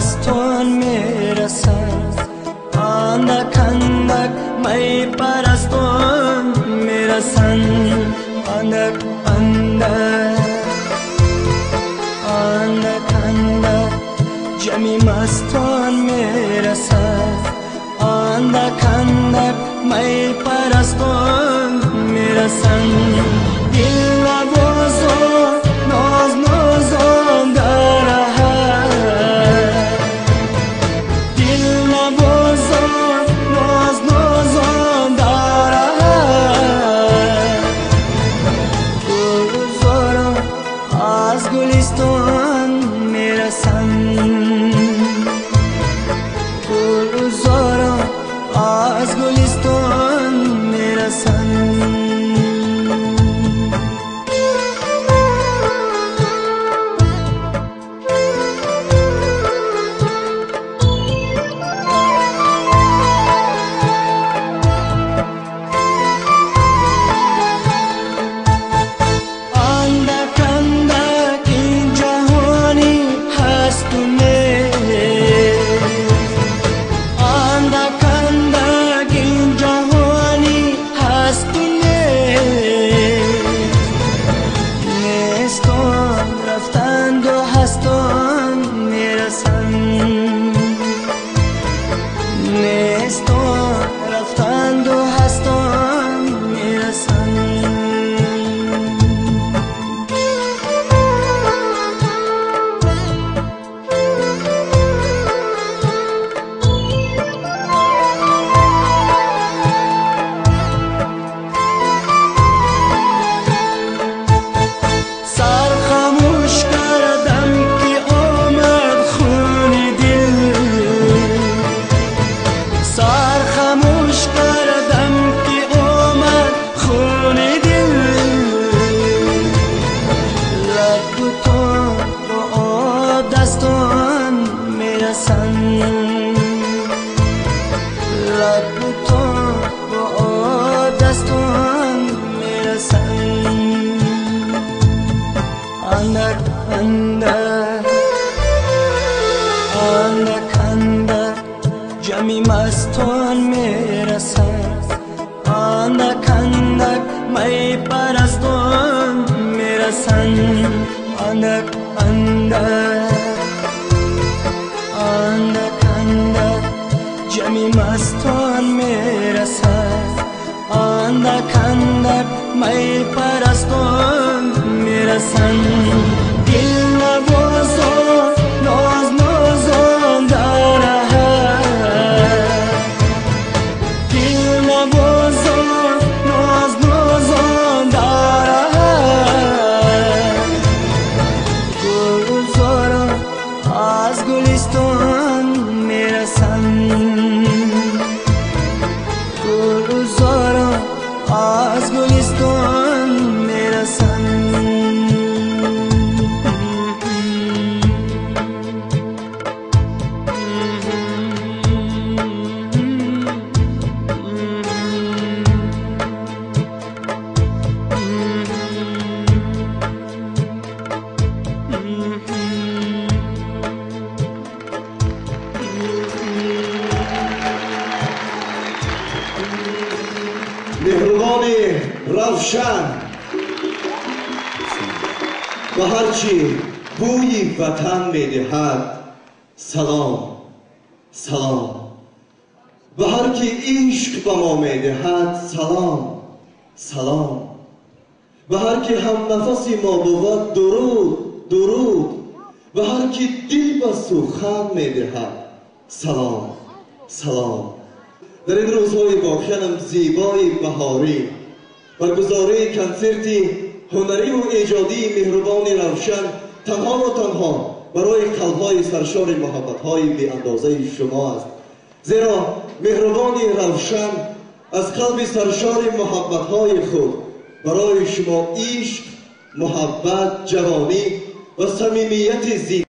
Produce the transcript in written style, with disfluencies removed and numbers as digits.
مستان میرسد، اندک اندک می پرستان میرسند، اندک اندک اندک اندک جمی مستان میرسد، اندک اندک می پرستان میرسند. دل نوازان ناز نازان دارد، دل نوازان ناز نازان دارد. گلزاران از گلستان میرسند، گلزاران از گلستان میرسند. اندک اندک اندک اندک جمی مستان میرسد، اندک اندک می پرستان میرسند، اندک اندک اندک اندک جمی مستان میرسد، اندک اندک می پرستان میرسند. دل نوازان ناز نازان دارد، دل نوازان ناز نازان دارد. گلزاران از گلستان میرسند، گلزاران از گلستان میرسند. مهربان روشن و هرچی بوی وطن میدهد سلام سلام، و هر کی عشق به ما میدهد سلام سلام، و هر کی هم نفس ما بود درود درود، و هر کی دل به سخن میدهد سلام سلام. در این روزهای واقعاً زیبای بهاری برگزاری کنسرت هنری و ایجادی مهربان روشن تنها و تنها برای قلب‌های سرشار محبت‌های بی اندازه شما است، زیرا مهربان روشن از قلب سرشار محبت‌های خود برای شما عشق، محبت، جوانی و صمیمیت زیبا